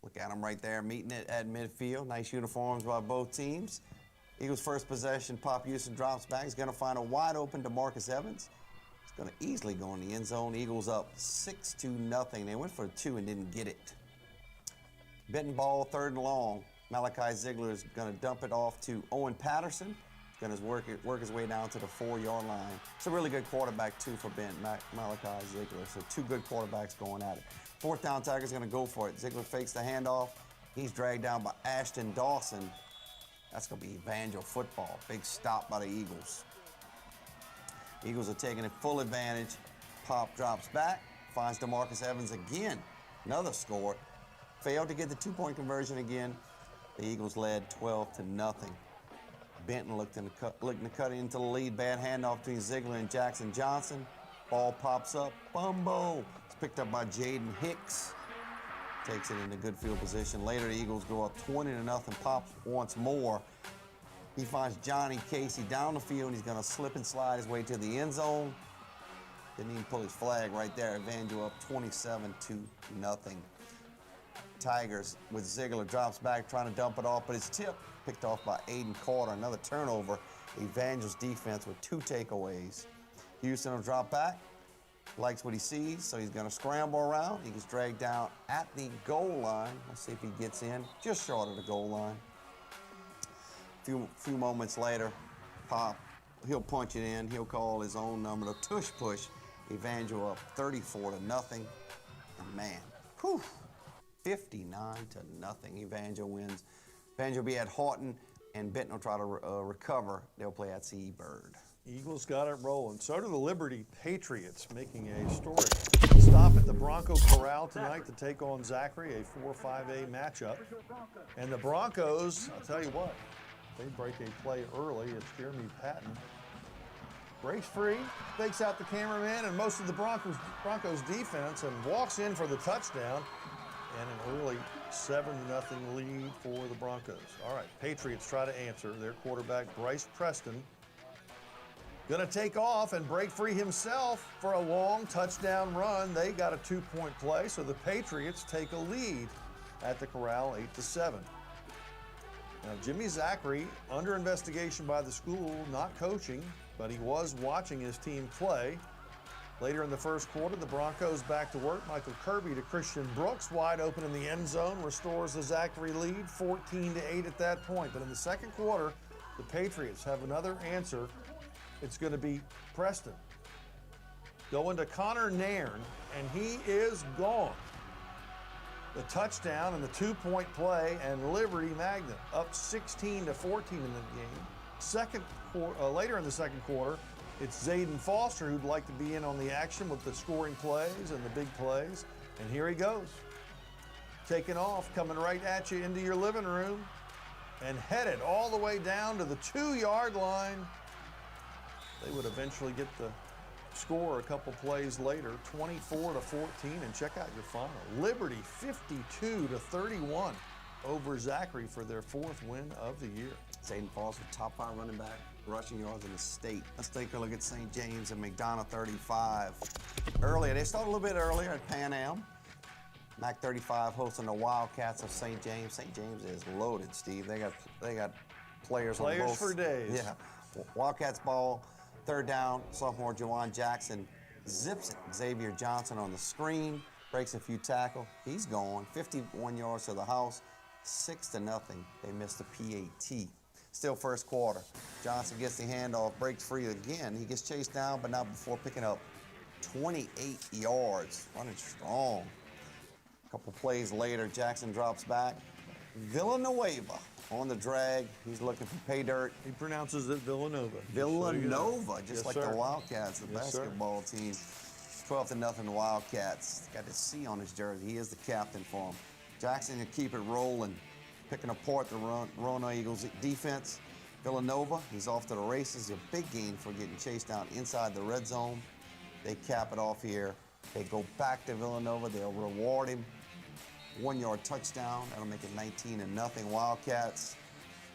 Look at them right there, meeting it at midfield. Nice uniforms by both teams. Eagles' first possession, Pop Houston drops back. He's going to find a wide open DeMarcus Evans. He's going to easily go in the end zone. Eagles up 6-0. They went for a 2 and didn't get it. Benton ball, 3rd and long. Malachi Ziegler is going to dump it off to Owen Patterson. He's going to work his way down to the 4-yard line. It's a really good quarterback, too, for Benton, Malachi Ziegler. So 2 good quarterbacks going at it. 4th down, Tigers going to go for it. Ziegler fakes the handoff. He's dragged down by Ashton Dawson. That's going to be Evangel football. Big stop by the Eagles. Eagles are taking it full advantage. Pop drops back, finds DeMarcus Evans again. Another score. Failed to get the 2-point conversion again. The Eagles led 12-0. Benton looking to cut into the lead. Bad handoff between Ziegler and Jackson Johnson. Ball pops up. Bumbo. It's picked up by Jaden Hicks. Takes it into good field position. Later, the Eagles go up 20-0. Pop once more. He finds Johnny Casey down the field. He's going to slip and slide his way to the end zone. Didn't even pull his flag right there. Evangel up 27-0. Tigers with Ziegler drops back trying to dump it off, but it's tipped. Picked off by Aiden Carter. Another turnover. Evangel's defense with 2 takeaways. Houston will drop back. Likes what he sees, so he's going to scramble around. He gets dragged down at the goal line. Let's see if he gets in. Just short of the goal line. Few moments later, Pop, he'll punch it in. He'll call his own number, the tush push. Evangel up 34-0. And man, whew. 59-0. Evangel wins. Evangel will be at Houghton, and Benton will try to recover. They'll play at CE Bird. Eagles got it rolling. So do the Liberty Patriots, making a historic stop at the Bronco Corral tonight to take on Zachary, a 4-5A matchup. And the Broncos, I'll tell you what, they break a play early. It's Jeremy Patton. Breaks free, fakes out the cameraman and most of the Broncos defense and walks in for the touchdown and an early 7-0 lead for the Broncos. All right, Patriots try to answer. Their quarterback, Bryce Preston, gonna take off and break free himself for a long touchdown run. They got a 2-point play, so the Patriots take a lead at the Corral, 8-7. Now, Jimmy Zachary, under investigation by the school, not coaching, but he was watching his team play. Later in the first quarter, the Broncos back to work. Michael Kirby to Christian Brooks, wide open in the end zone, restores the Zachary lead, 14-8 at that point. But in the second quarter, the Patriots have another answer. It's going to be Preston. Going to Connor Nairn, and he is gone. The touchdown and the 2-point play, and Liberty Magnet up 16-14 in the game. Later in the second quarter, it's Zayden Foster who'd like to be in on the action with the scoring plays and the big plays. And here he goes. Taking off, coming right at you into your living room, and headed all the way down to the 2-yard line. They would eventually get the score a couple plays later, 24-14, and check out your final. Liberty 52-31 over Zachary for their 4th win of the year. Zayden Foster, top 5 running back, rushing yards in the state. Let's take a look at St. James and McDonough 35. Earlier, they started a little bit earlier at Pan Am. Mac 35 hosting the Wildcats of St. James. St. James is loaded, Steve. They got players on both. For days. Yeah. Wildcats ball, 3rd down. Sophomore Juwan Jackson zips it. Xavier Johnson on the screen, breaks a few tackles. He's gone. 51 yards to the house. 6-0. They missed the PAT. Still first quarter. Johnson gets the handoff, breaks free again. He gets chased down, but not before picking up 28 yards. Running strong. A couple plays later, Jackson drops back. Villanueva on the drag. He's looking for pay dirt. He pronounces it Villanova. Villanova, just like sir. the Wildcats, the Yes, basketball team. 12-0 Wildcats. Got his C on his jersey. He is the captain for them. Jackson can keep it rolling, picking apart the Roanoke Eagles defense. Villanova, he's off to the races. A big gain for getting chased down inside the red zone. They cap it off here. They go back to Villanova. They'll reward him. 1-yard touchdown. That'll make it 19-0 Wildcats.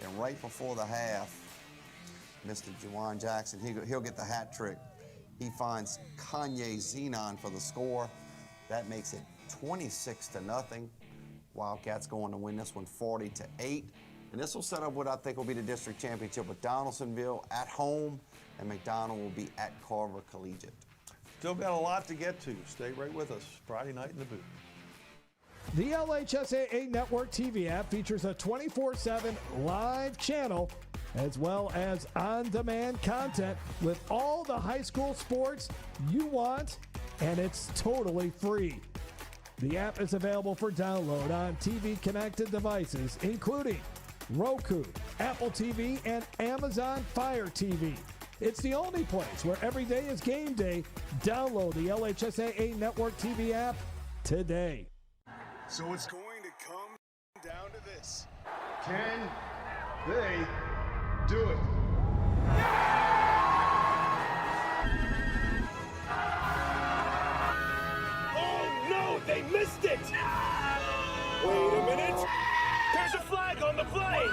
And right before the half, Mr. Juwan Jackson, he'll get the hat trick. He finds Kanye Zenon for the score. That makes it 26-0. Wildcats going to win this one 40-8. And this will set up what I think will be the district championship with Donaldsonville at home, and McDonough will be at Carver Collegiate. Still got a lot to get to. Stay right with us. Friday night in the booth. The LHSAA Network TV app features a 24/7 live channel as well as on-demand content with all the high school sports you want, and it's totally free. The app is available for download on TV-connected devices, including Roku, Apple TV, and Amazon Fire TV. It's the only place where every day is game day. Download the LHSAA Network TV app today. So it's going to come down to this. Can they do it? Oh no, they missed it! Wait a minute! There's a flag on the play!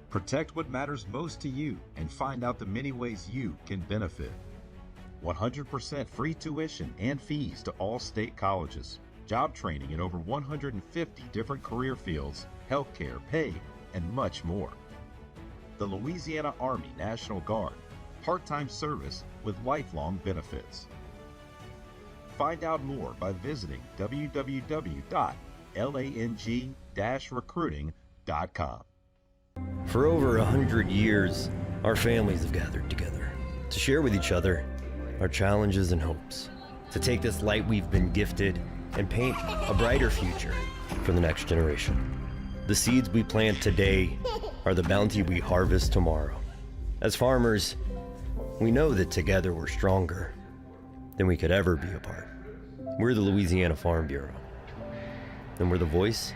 Protect what matters most to you and find out the many ways you can benefit. 100% free tuition and fees to all state colleges. Job training in over 150 different career fields, healthcare, pay, and much more. The Louisiana Army National Guard, part-time service with lifelong benefits. Find out more by visiting www.lang-recruiting.com. For over 100 years, our families have gathered together to share with each other our challenges and hopes, to take this light we've been gifted and paint a brighter future for the next generation. The seeds we plant today are the bounty we harvest tomorrow. As farmers, we know that together we're stronger than we could ever be apart. We're the Louisiana Farm Bureau, and we're the voice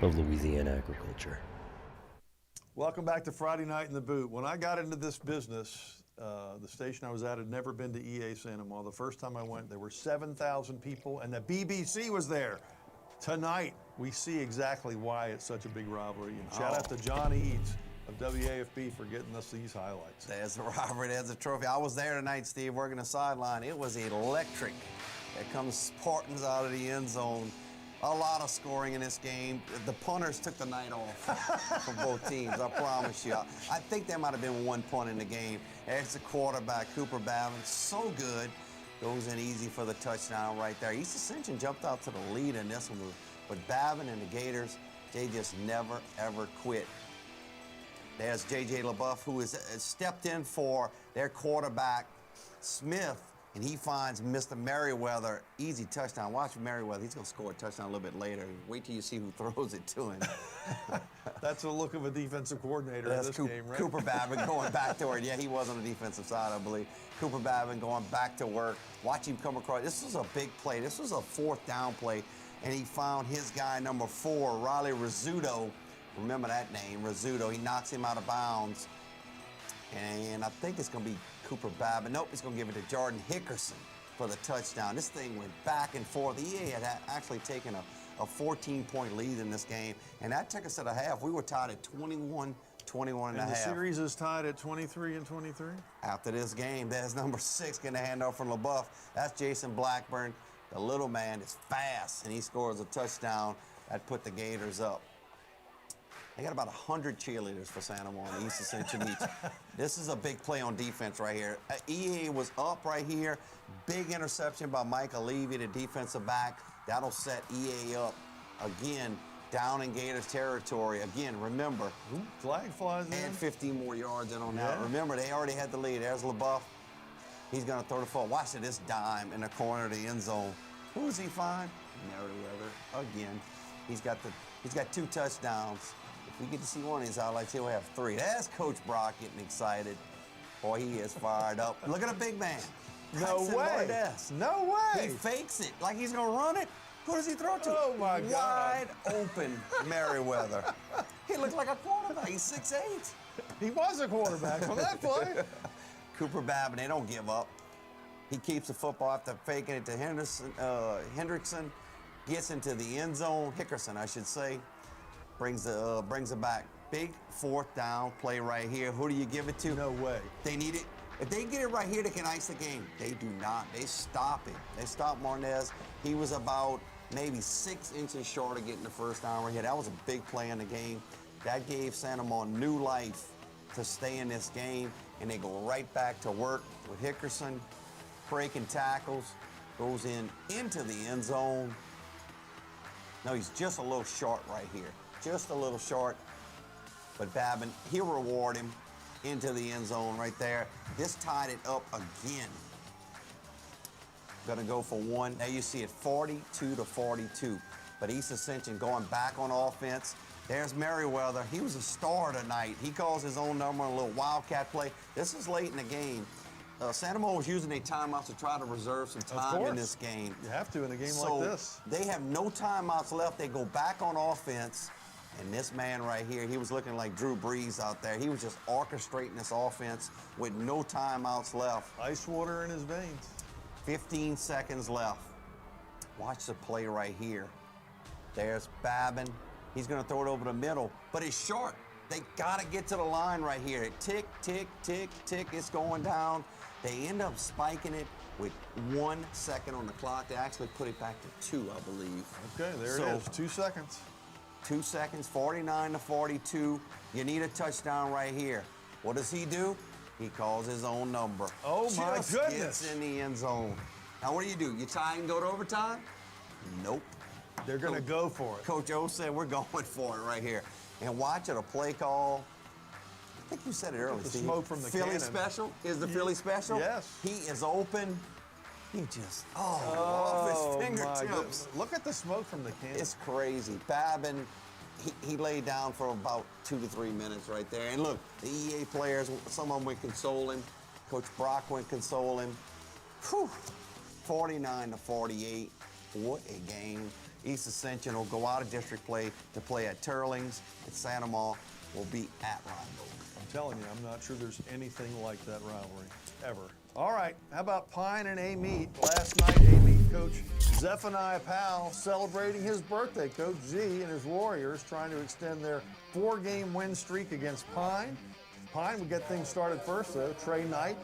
of Louisiana agriculture. Welcome back to Friday Night in the Boot. When I got into this business, the station I was at had never been to EA Santa Maria. The first time I went, there were 7,000 people, and the BBC was there. Tonight, we see exactly why it's such a big rivalry. And shout out to John Eads of WAFB for getting us these highlights. There's the rivalry, there's the trophy. I was there tonight, Steve, working the sideline. It was electric. There comes Spartans out of the end zone. A lot of scoring in this game. The punters took the night off for both teams, I promise you. I think there might have been one punt in the game. There's the quarterback, Cooper Babin, so good. Goes in easy for the touchdown right there. East Ascension jumped out to the lead in this one, but Babin and the Gators, they just never, ever quit. There's J.J. LaBeouf, who has stepped in for their quarterback, Smith, and he finds Mr. Merriweather. Easy touchdown. Watch Merriweather. He's going to score a touchdown a little bit later. Wait till you see who throws it to him. That's the look of a defensive coordinator in this game, right? Cooper Babin going back to work. Yeah, he was on the defensive side, I believe. Cooper Babin going back to work. Watch him come across. This was a big play. This was a fourth down play, and he found his guy, number 4, Riley Rizzuto. Remember that name, Rizzuto. He knocks him out of bounds. And I think it's going to be Cooper Babin. Nope, it's going to give it to Jordan Hickerson for the touchdown. This thing went back and forth. EA had actually taken a 14-point lead in this game, and that took us at a half. We were tied at 21 and a half. The series is tied at 23 and 23? After this game, there's number 6 getting a handoff from LaBeouf. That's Jason Blackburn. The little man is fast, and he scores a touchdown. That put the Gators up. They got about 100 cheerleaders for Santa Maria on the East Ascension Beach. This is a big play on defense right here. EA was up right here. Big interception by Micah Levy, the defensive back. That'll set EA up again down in Gators territory. Again, remember, flag flies in. And 15 more yards in on that. Remember, they already had the lead. There's LaBeouf. He's going to throw the football. Watch this dime in the corner of the end zone. Who does he find? Merriweather again. He's got 2 touchdowns. If we get to see one of these highlights, he'll have 3. There's Coach Brock getting excited. Boy, he is fired up. Look at a big man. No way. No way. He fakes it like he's going to run it. Who does he throw to? Oh, my God. Wide open Merriweather. He looked like a quarterback. He's 6'8". He was a quarterback on that play. Cooper Babin, they don't give up. He keeps the football after faking it to Hendrickson. Gets into the end zone. Hickerson, I should say. Brings it back. Big 4th down play right here. Who do you give it to? No way. They need it. If they get it right here, they can ice the game. They do not. They stop it. They stop Marnez. He was about maybe 6 inches short of getting the first down right here. That was a big play in the game. That gave Santa Maria new life to stay in this game, and they go right back to work with Hickerson breaking tackles, goes into the end zone. No, he's just a little short right here. Just a little short. But Babin, he'll reward him into the end zone right there. This tied it up again. Gonna go for 1. Now you see it 42-42. But East Ascension going back on offense. There's Merriweather. He was a star tonight. He calls his own number on a little wildcat play. This is late in the game. Santa Maria was using their timeouts to try to reserve some time in this game. You have to in a game like this. They have no timeouts left. They go back on offense. And this man right here, he was looking like Drew Brees out there. He was just orchestrating this offense with no timeouts left. Ice water in his veins. 15 seconds left. Watch the play right here. There's Babin. He's going to throw it over the middle, but it's short. They got to get to the line right here. Tick, tick, tick, tick. It's going down. They end up spiking it with 1 second on the clock. They actually put it back to 2, I believe. Okay, there it is. 2 seconds. 2 seconds, 49-42. You need a touchdown right here. What does he do? He calls his own number. Oh, my Just goodness. Gets in the end zone. Now, what do? You tie and go to overtime? Nope. They're going to go for it. Coach O said we're going for it right here. and watching a play call. I think you said it earlier, The Steve. smoke from the Philly cannon. special is the Philly special. Yes. He is open. He just off his my fingertips. goodness. Look at the smoke from the cannon. It's crazy. Babin, he laid down for about 2 to 3 minutes right there. And look, the EA players, some of them went console him. Coach Brock went console him. Whew. 49-48. What a game. East Ascension will go out of district play to play at Turlings, and Santa Ma will be at Rhino. I'm telling you, I'm not sure there's anything like that rivalry, ever. All right, how about Pine and Amite? Last night, Amite coach Zephaniah Powell celebrating his birthday. Coach Z and his Warriors trying to extend their 4-game win streak against Pine. Pine would get things started first, though. Trey Knight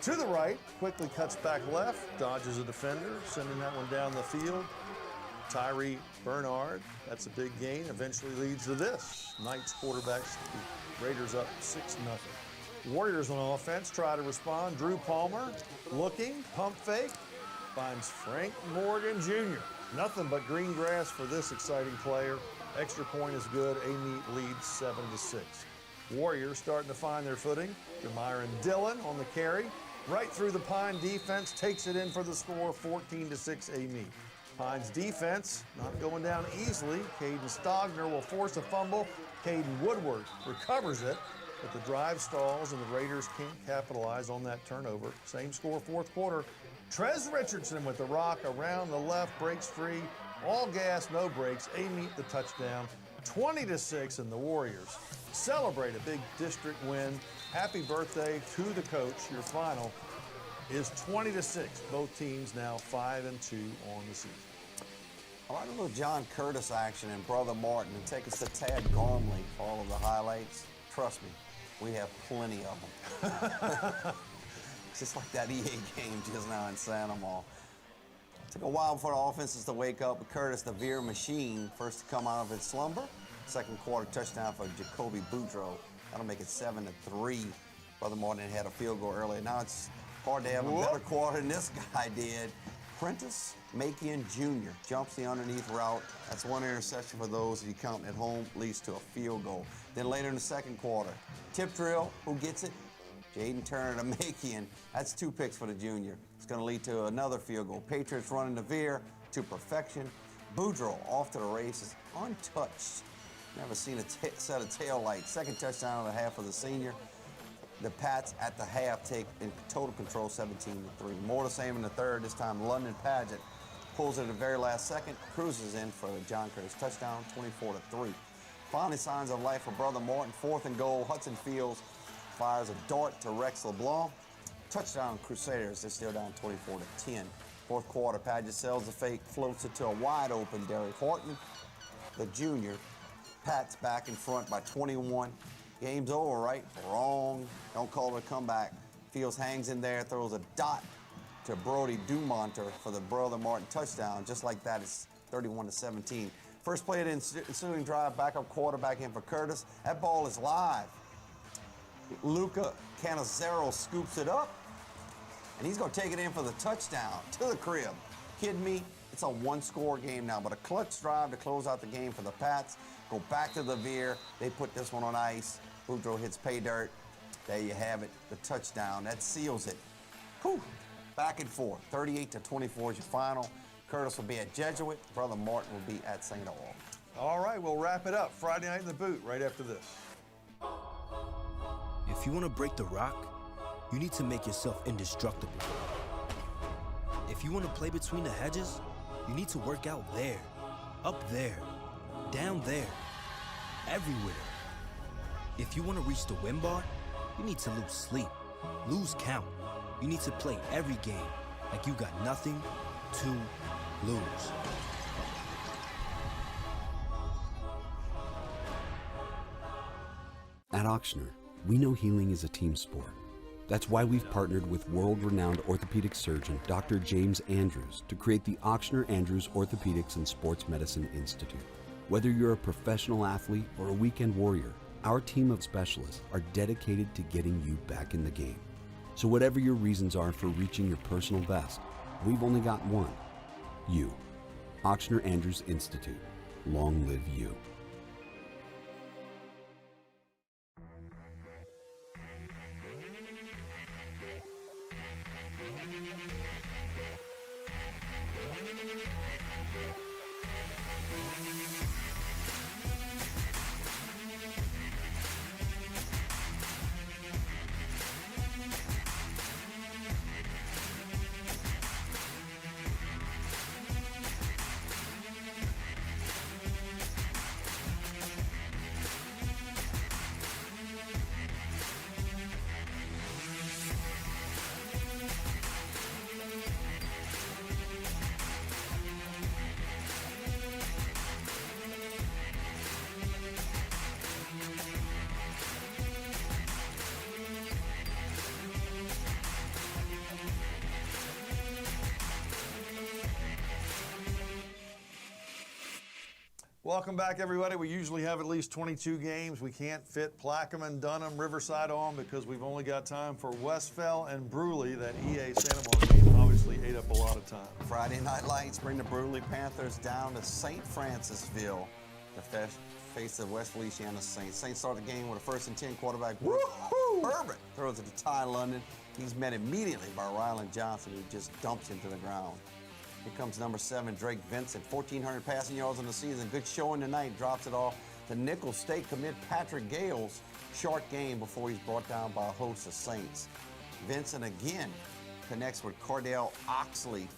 to the right, quickly cuts back left, dodges a defender, sending that one down the field. Tyree Bernard, that's a big gain, eventually leads to this. Knight's quarterback, Raiders up 6-0. Warriors on offense try to respond. Drew Palmer looking, pump fake, finds Frank Morgan Jr. Nothing but green grass for this exciting player. Extra point is good. Amite leads 7-6. Warriors starting to find their footing. Demyron Dillon on the carry. Right through the Pine defense, takes it in for the score, 14-6 Amite. Pine's defense not going down easily. Caden Stogner will force a fumble. Caden Woodward recovers it, but the drive stalls and the Raiders can't capitalize on that turnover. Same score, fourth quarter. Trez Richardson with the rock around the left, breaks free. All gas, no brakes. Amite the touchdown. 20-6, and the Warriors celebrate a big district win. Happy birthday to the coach. Your final is 20-6. Both teams now 5-2 on the season. I like a little John Curtis action and Brother Martin, and take us to Tad Gormley for all of the highlights. Trust me, we have plenty of them. Just like that EA game just now in Santa Ma. Took a while for the offenses to wake up. Curtis, the Veer machine, first to come out of its slumber. Second quarter touchdown for Jacoby Boudreaux. That'll make it 7-3. Brother Martin had a field goal earlier. Now it's hard to have a better quarter than this guy did. Prentice Makian Jr. jumps the underneath route. That's one interception for those you count at home, leads to a field goal. Then later in the second quarter, tip drill, who gets it? Jaden Turner to Makian. That's 2 picks for the junior. It's going to lead to another field goal. Patriots running the Veer to perfection. Boudreaux off to the races, untouched. Never seen a set of tail lights. Second touchdown of the half for the senior. The Pats at the half take in total control 17-3. More the same in the third. This time London Paget pulls it at the very last second, cruises in for the John Curtis touchdown, 24-3. Finally signs of life for Brother Martin. 4th and goal. Hudson Fields fires a dart to Rex LeBlanc. Touchdown Crusaders. They're still down 24-10. Fourth quarter, Paget sells the fake, floats it to a wide open Derek Horton. The junior, Pats back in front by 21. Game's over, right? Wrong. Don't call it a comeback. Fields hangs in there, throws a dot to Brody Dumonter for the Brother Martin touchdown. Just like that, it's 31-17. First play of the ensuing drive, backup quarterback in for Curtis. That ball is live. Luca Canizero scoops it up, and he's going to take it in for the touchdown to the crib. Kidding me? It's a 1-score game now, but a clutch drive to close out the game for the Pats. Go back to the Veer. They put this one on ice. Boudreaux hits pay dirt. There you have it, the touchdown. That seals it. Whew. Back and forth. 38-24 is your final. Curtis will be at Jesuit. Brother Martin will be at St. Aug. All right, we'll wrap it up. Friday night in the boot right after this. If you want to break the rock, you need to make yourself indestructible. If you want to play between the hedges, you need to work out there, up there, down there, everywhere. If you want to reach the win bar, you need to lose sleep, lose count. You need to play every game like you got nothing to lose. At Ochsner, we know healing is a team sport. That's why we've partnered with world-renowned orthopedic surgeon Dr. James Andrews to create the Ochsner Andrews Orthopedics and Sports Medicine Institute. Whether you're a professional athlete or a weekend warrior, our team of specialists are dedicated to getting you back in the game. So whatever your reasons are for reaching your personal best, we've only got one: you. Ochsner Andrews Institute. Long live you. Welcome back, everybody. We usually have at least 22 games. We can't fit Plaquemine, Dunham, Riverside on because we've only got time for Westphal and Bruley. That EA Santa Monica game obviously ate up a lot of time. Friday Night Lights bring the Bruley Panthers down to St. Francisville to face the West Feliciana Saints. Saints start the game with a 1st and 10 quarterback. Herbert throws it to Ty London. He's met immediately by Ryland Johnson, who just dumps him to the ground. Here comes number 7, Drake Vincent. 1,400 passing yards in the season. Good showing tonight. Drops it off to Nicholls State commit Patrick Gales. Short game before he's brought down by a host of Saints. Vincent again connects with Cordell Oxley,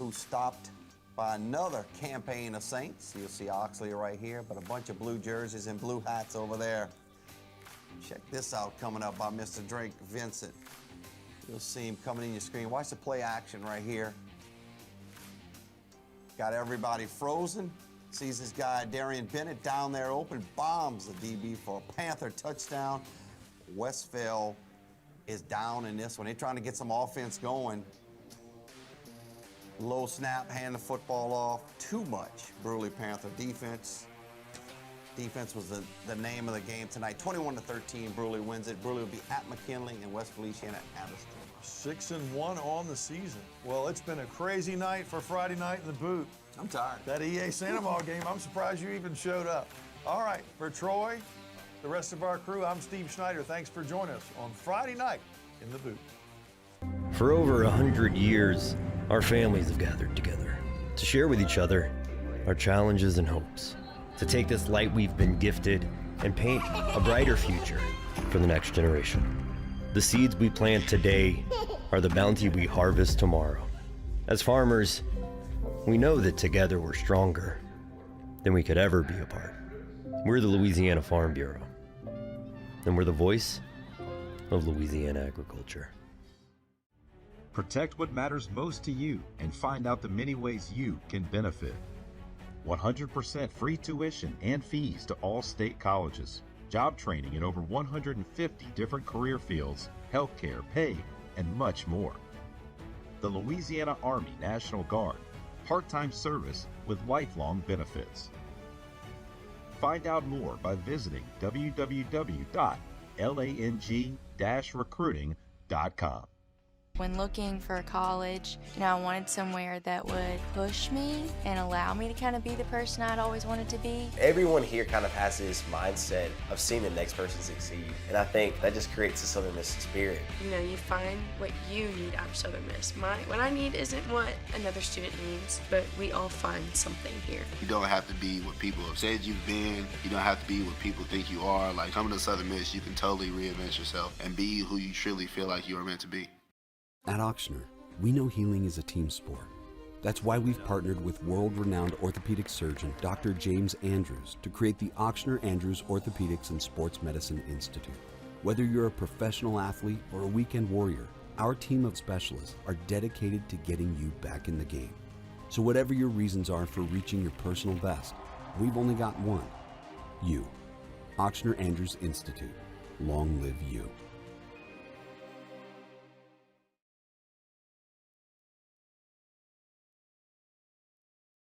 who stopped by another campaign of Saints. You'll see Oxley right here, but a bunch of blue jerseys and blue hats over there. Check this out coming up by Mr. Drake Vincent. You'll see him coming in your screen. Watch the play action right here. Got everybody frozen. Sees this guy, Darian Bennett, down there open. Bombs the DB for a Panther touchdown. Westphal is down in this one. They're trying to get some offense going. Low snap, hand the football off. Too much Bruley Panther defense. Defense was the name of the game tonight. 21-13, Bruley wins it. Bruley will be at McKinley and West Feliciana at Addison. 6-1 on the season. Well, it's been a crazy night for Friday night in the boot. I'm tired. That EA Santa Monica game, I'm surprised you even showed up. All right, for Troy, the rest of our crew, I'm Steve Schneider. Thanks for joining us on Friday night in the boot. For over 100 years, our families have gathered together to share with each other our challenges and hopes, to take this light we've been gifted and paint a brighter future for the next generation. The seeds we plant today are the bounty we harvest tomorrow. As farmers, we know that together we're stronger than we could ever be apart. We're the Louisiana Farm Bureau, and we're the voice of Louisiana agriculture. Protect what matters most to you and find out the many ways you can benefit. 100% free tuition and fees to all state colleges. Job training in over 150 different career fields, healthcare, pay, and much more. The Louisiana Army National Guard, part-time service with lifelong benefits. Find out more by visiting www.lang-recruiting.com. When looking for college, I wanted somewhere that would push me and allow me to kind of be the person I'd always wanted to be. Everyone here kind of has this mindset of seeing the next person succeed, and I think that just creates a Southern Miss spirit. You find what you need out of Southern Miss. What I need isn't what another student needs, but we all find something here. You don't have to be what people have said you've been. You don't have to be what people think you are. Like, coming to Southern Miss, you can totally reinvent yourself and be who you truly feel like you are meant to be. At Ochsner, we know healing is a team sport. That's why we've partnered with world-renowned orthopedic surgeon Dr. James Andrews to create the Ochsner Andrews Orthopedics and Sports Medicine Institute. Whether you're a professional athlete or a weekend warrior, our team of specialists are dedicated to getting you back in the game. So whatever your reasons are for reaching your personal best, we've only got one: you. Ochsner Andrews Institute. Long live you.